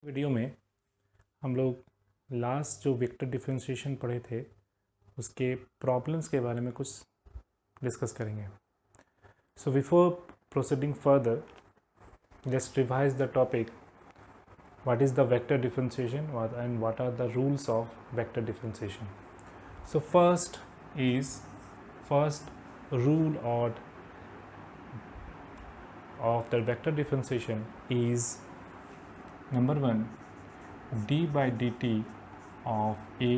Video में हम लोग लास्ट जो वेक्टर डिफरेंशिएशन पढ़े थे उसके प्रॉब्लम्स के बारे में कुछ डिस्कस करेंगे. So before proceeding further, just revise the topic. What is the vector differentiation and what are the rules of vector differentiation. So first rule of the vector differentiation is number 1, d by dt of a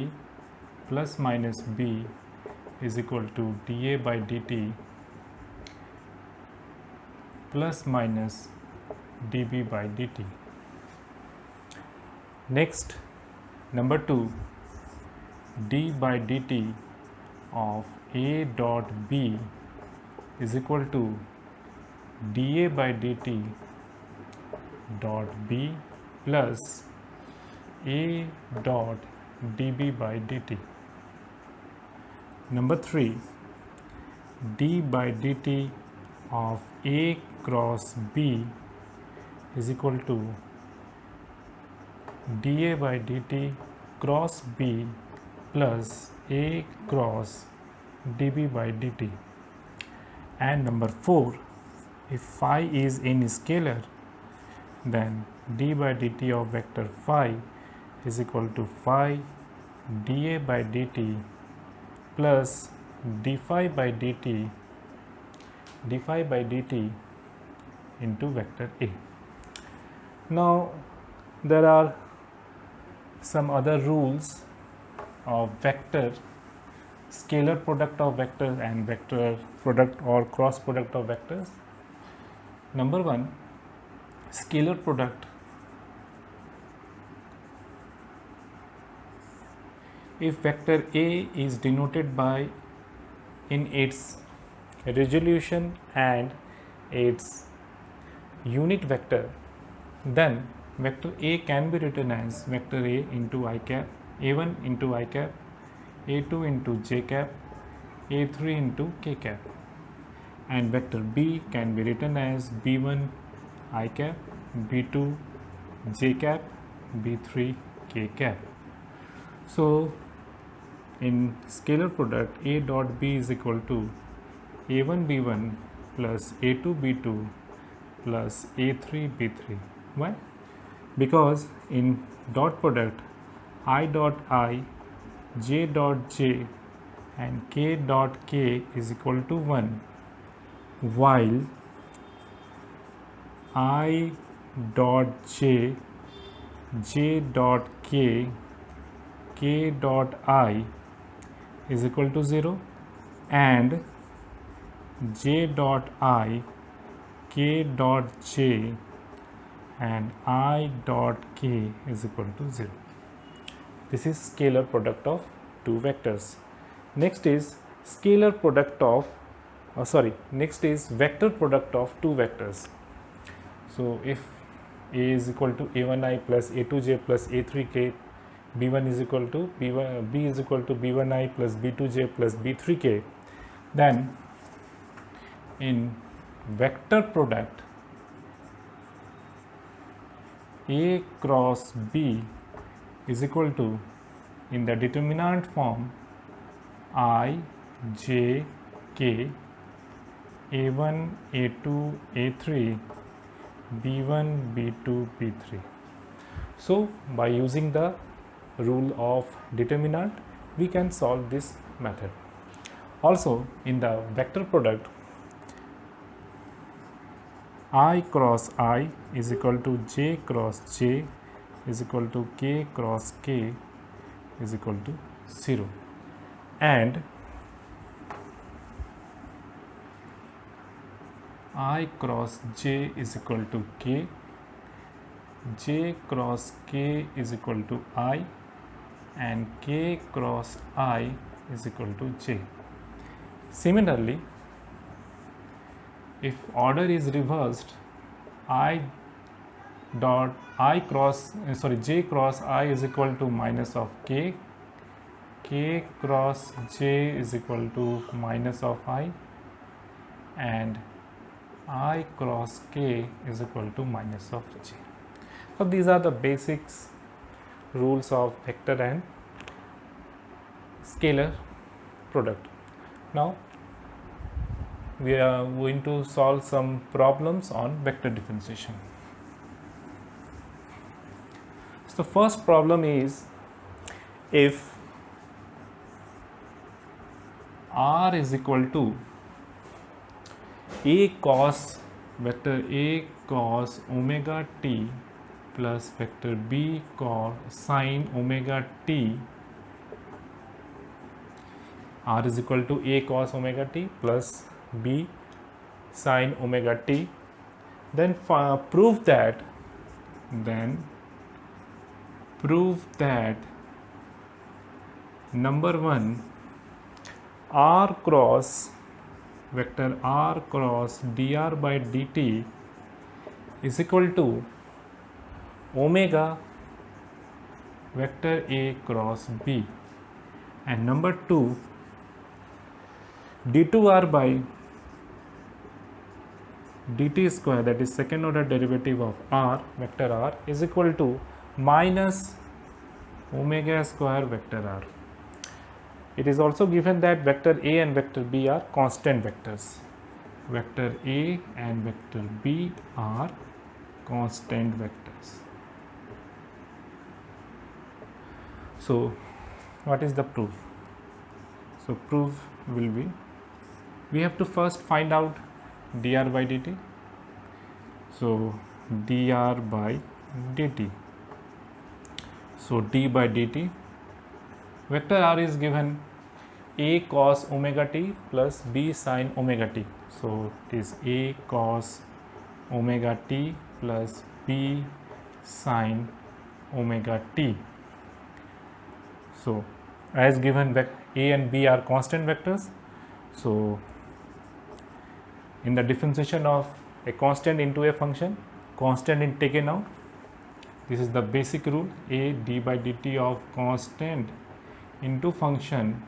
plus minus b is equal to dA by dt plus minus dB by dt. Next, number 2, d by dt of a dot b is equal to dA by dt dot b plus a dot dB by dt. Number 3, d by dt of a cross b is equal to dA by dt cross b plus a cross dB by dt. And number 4, if phi is in scalar, then d by dt of vector phi is equal to phi dA by dt plus d phi by dt into vector A. Now there are some other rules of vector, scalar product of vectors and vector product or cross product of vectors. Number 1, scalar product. If vector A is denoted by in its resolution and its unit vector, then vector A can be written as vector A into I cap, A1 into I cap, A2 into j cap, A3 into k cap, and vector B can be written as B1 I cap, B2 j cap, B3 k cap. So in scalar product, A dot B is equal to A1 B1 plus A2 B2 plus A3 B3. Why? Because in dot product, I dot I, j dot j and k dot k is equal to 1, while I dot j, j dot k, k dot I is equal to 0, and j dot I, k dot j and I dot k is equal to 0. This is scalar product of two vectors. Next is scalar product of next is vector product of two vectors. So if A is equal to A1i plus A2j plus A3k, B1 is equal to B is equal to B1i plus B2j plus B3k, then in vector product A cross B is equal to, in the determinant form, I, j, k, A1, A2, A3, B1, B2, B3. So by using the rule of determinant, we can solve this method. Also in the vector product, I cross I is equal to j cross j is equal to k cross k is equal to 0, and I cross j is equal to k, j cross k is equal to I, and k cross I is equal to j. Similarly, if order is reversed, j cross I is equal to minus of k, k cross j is equal to minus of I, and I cross k is equal to minus of j. So these are the basics rules of vector and scalar product. Now we are going to solve some problems on vector differentiation. So the first problem is, if r is equal to a cos vector a cos omega t plus vector b cos sin omega t, r is equal to a cos omega t plus b sin omega t, then prove that number 1, r cross vector r cross dr by dt is equal to omega vector a cross b, and number 2, d2r by dt square, that is second order derivative of r vector r, is equal to minus omega square vector r. It is also given that vector a and vector b are constant vectors. Vector a and vector b are constant vectors. So what is the proof? So proof will be, we have to first find out dr by dt. So dr by dt, so d by dt, vector r is given a cos omega t plus b sin omega t, so it is a cos omega t plus b sin omega t. So as given, a and b are constant vectors, so in the differentiation of a constant into a function, constant is taken out. This is the basic rule, a d by dt of constant into function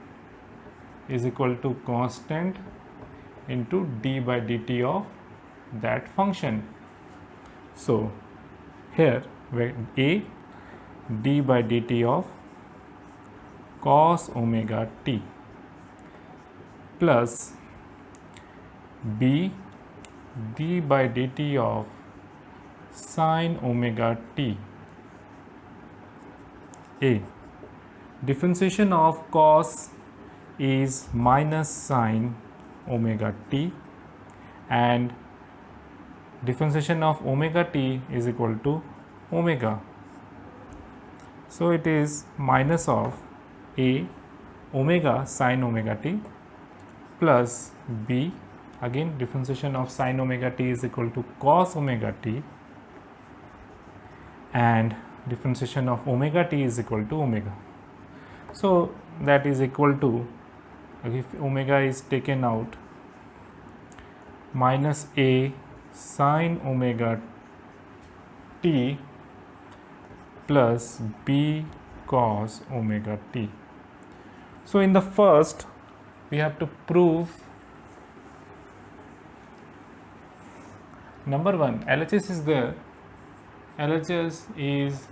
is equal to constant into d by dt of that function. So here a d by dt of cos omega t plus b d by dt of sin omega t. A, differentiation of cos is minus sin omega t, and differentiation of omega t is equal to omega. So it is minus of a omega sin omega t plus b, again differentiation of sin omega t is equal to cos omega t, and differentiation of omega t is equal to omega. So that is equal to, if omega is taken out, minus a sin omega t plus b cos omega t. So in the first, we have to prove number 1, LHS is there. LHS is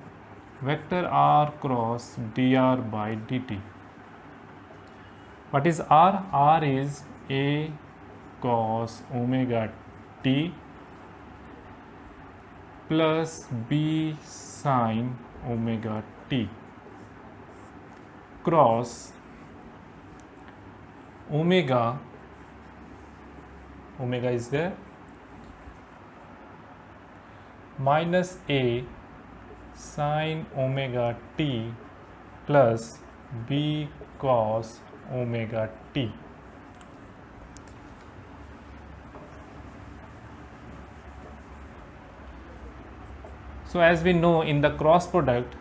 vector r cross dr by dt. What is r? R is a cos omega t plus b sin omega t cross omega is there, minus a sin omega t plus b cos omega t. So as we know, in the cross product,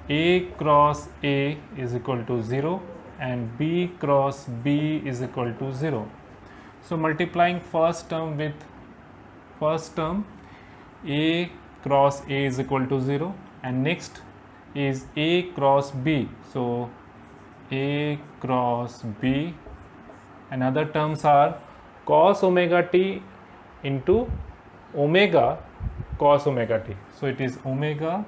a cross a is equal to 0 and b cross b is equal to 0. So multiplying first term with first term, a cross a is equal to 0, and next is a cross b. So a cross b, and other terms are cos omega t into omega cos omega t. So it is omega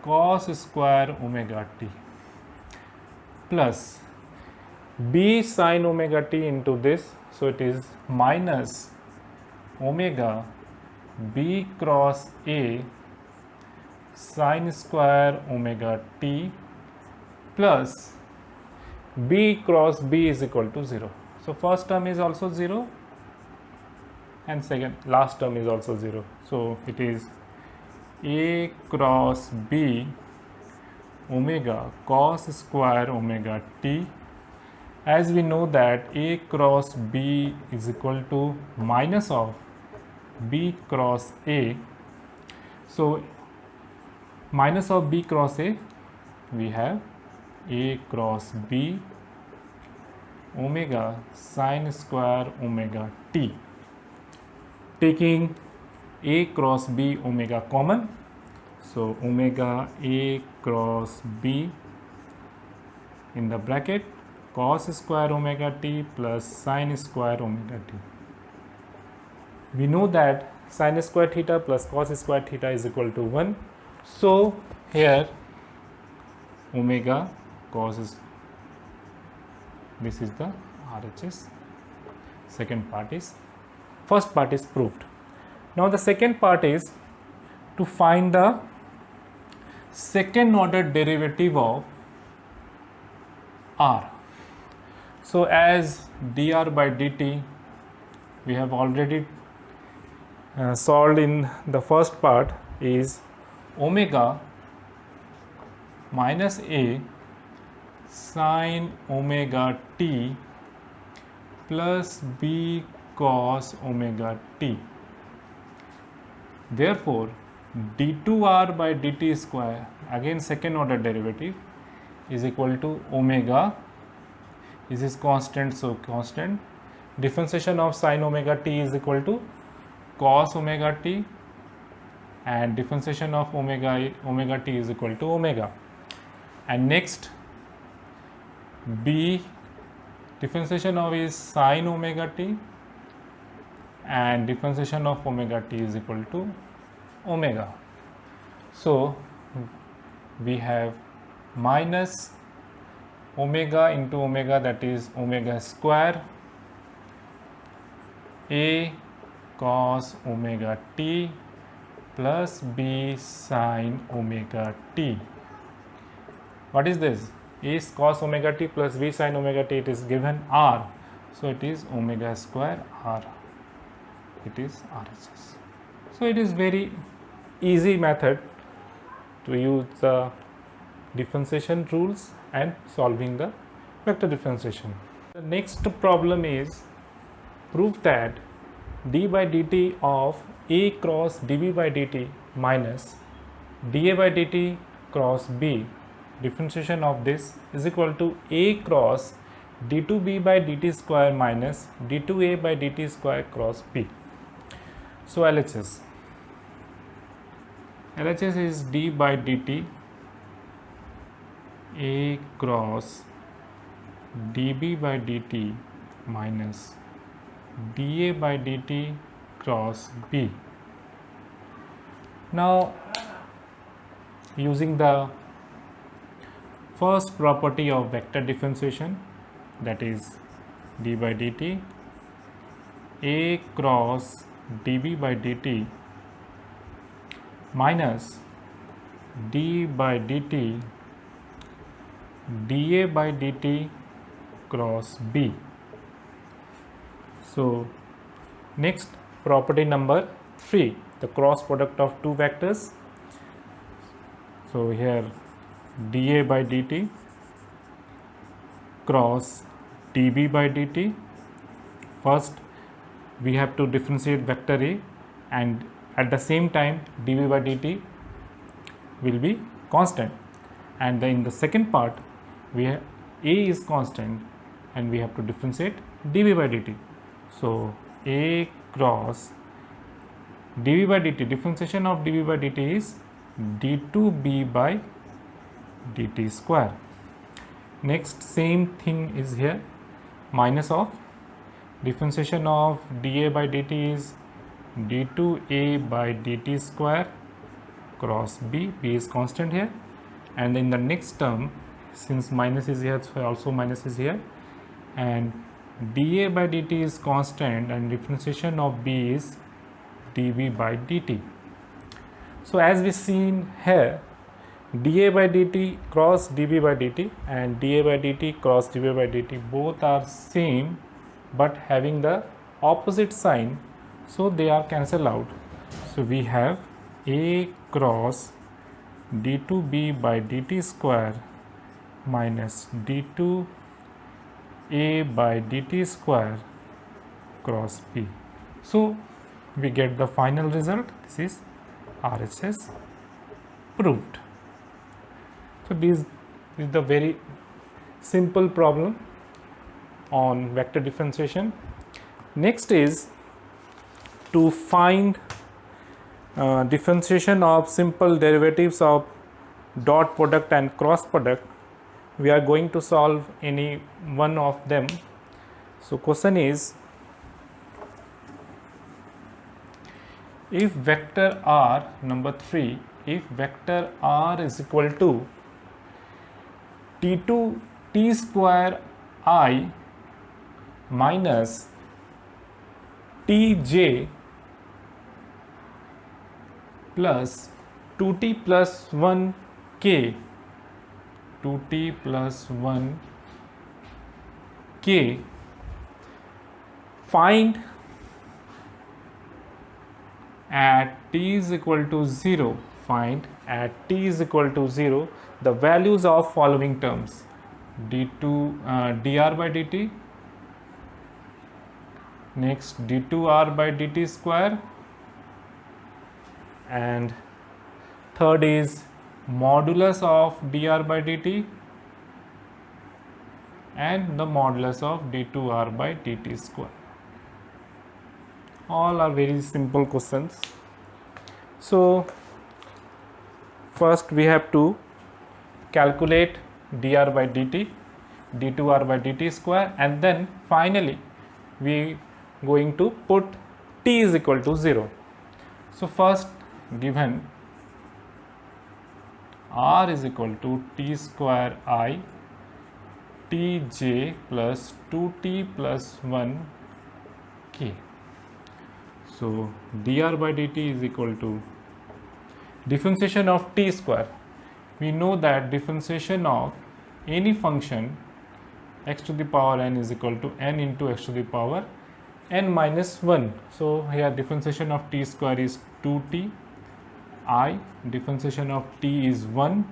cos square omega t plus b sin omega t into this. So it is minus omega b cross a sin square omega t plus b cross b is equal to 0. So first term is also 0 and last term is also 0. So it is a cross b omega cos square omega t. As we know that a cross b is equal to minus of b cross a. So minus of b cross a, we have a cross b omega sin square omega t. Taking a cross b omega common, so omega a cross b in the bracket cos square omega t plus sin square omega t. We know that sin square theta plus cos square theta is equal to 1. So here omega cos is, this is the RHS. First part is proved. Now the second part is to find the second order derivative of r. So as dr by dt we have already solved in the first part is omega minus a sin omega t plus b cos omega t. Therefore d2r by dt square, again second order derivative, is equal to omega, this is constant, so constant, differentiation of sin omega t is equal to cos omega t, and differentiation of omega t is equal to omega. And next b differentiation of is sin omega t, and differentiation of omega t is equal to omega. So we have minus omega into omega, that is omega square a cos omega t plus b sin omega t. What is this? A is cos omega t plus b sin omega t, it is given r. So it is omega square r. It is RHS. So it is very easy method to use the differentiation rules and solving the vector differentiation. The next problem is prove that d by dt of a cross db by dt minus da by dt cross b, differentiation of this is equal to a cross d2b by dt square minus d2a by dt square cross b. So LHS is d by dt a cross db by dt minus da by dt cross b. Now using the first property of vector differentiation, that is d by dt a cross db by dt minus d by dt da by dt cross b. So next property number 3, the cross product of two vectors. So here da by dt cross db by dt. First we have to differentiate vector a, and at the same time db by dt will be constant, and then in the second part we have a is constant and we have to differentiate db by dt. So a cross db by dt, differentiation of db by dt is d2b by dt square. Next same thing is here, minus of differentiation of da by dt is d2a by dt square cross b is constant here, and in the next term, since minus is here, so also minus is here, and dA by dt is constant, and differentiation of b is dB by dt. So as we seen here, dA by dt cross dB by dt and dA by dt cross dB by dt both are same but having the opposite sign, so they are cancelled out. So we have a cross d2b by dt square minus d2a by dt square cross b. So we get the final result. This is RHS proved. So this is the very simple problem on vector differentiation. Next is to find differentiation of simple derivatives of dot product and cross product. We are going to solve any one of them. So question is, if vector r, number 3, if vector r is equal to t2 t square I minus tj plus 2t plus 1 k, 2t plus 1 k, find at t is equal to 0, find at t is equal to 0 the values of following terms: dr by dt, next d2r by dt square, and third is modulus of dr by dt and the modulus of d2r by dt square. All are very simple questions. So first we have to calculate dr by dt, d2r by dt square, and then finally we going to put t is equal to 0. So first, given r is equal to t square I tj plus 2t plus 1 k. So dr by dt is equal to differentiation of t square. We know that differentiation of any function x to the power n is equal to n into x to the power n minus 1. So here differentiation of t square is 2t I, differentiation of t is 1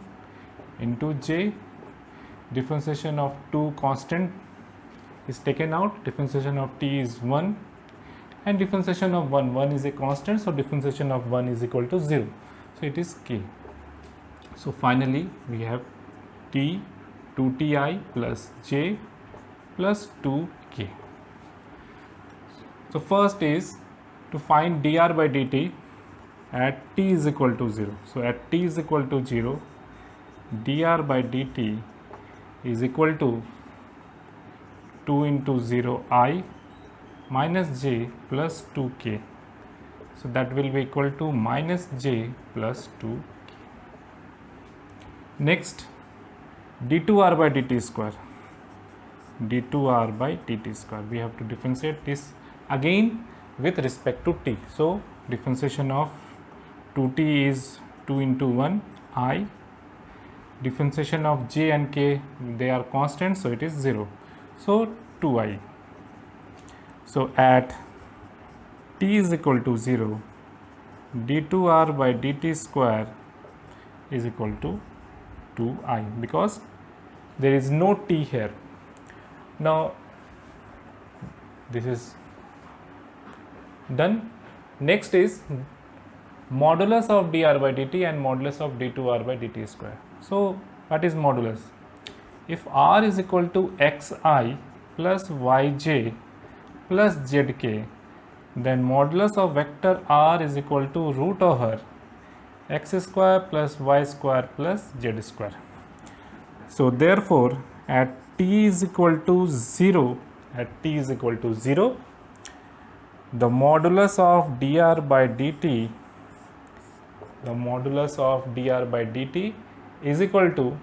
into j, differentiation of 2 constant is taken out, differentiation of t is 1, and differentiation of 1 is a constant, so differentiation of 1 is equal to 0, so it is k. So finally we have t 2ti plus j plus 2k. So first is to find dr by dt at t is equal to 0. So at t is equal to 0, dr by dt is equal to 2 into 0 I minus j plus 2k. So that will be equal to minus j plus 2k. Next, d2r by dt square, d2r by dt square. We have to differentiate this again with respect to t. So differentiation of 2t is 2 into 1 I, differentiation of j and k, they are constant, so it is 0, so 2i. So at t is equal to 0, d2r by dt square is equal to 2i, because there is no t here. Now this is done. Next is modulus of dr by dt and modulus of d2r by dt square. So what is modulus? If r is equal to xi plus yj plus zk, then modulus of vector r is equal to root over x square plus y square plus z square. So therefore at t is equal to 0, the modulus of dr by dt, the modulus of dr by dt is equal to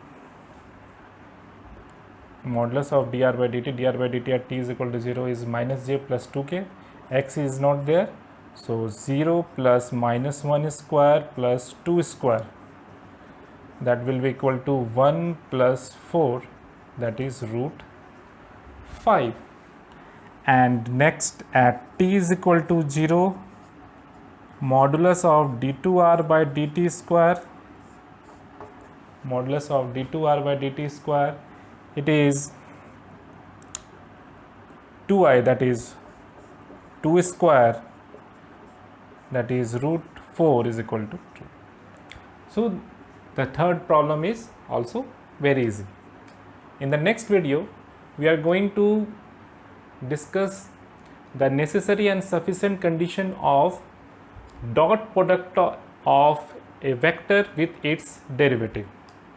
modulus of dr by dt at t is equal to 0 is minus j plus 2k, x is not there, so 0 plus minus 1 square plus 2 square, that will be equal to 1 plus 4, that is root 5. And next, at t is equal to 0, modulus of d2r by dt square, modulus of d2r by dt square, it is 2i, that is 2 square, that is root 4 is equal to 2. So the third problem is also very easy. In the next video, we are going to discuss the necessary and sufficient condition of dot product of a vector with its derivative.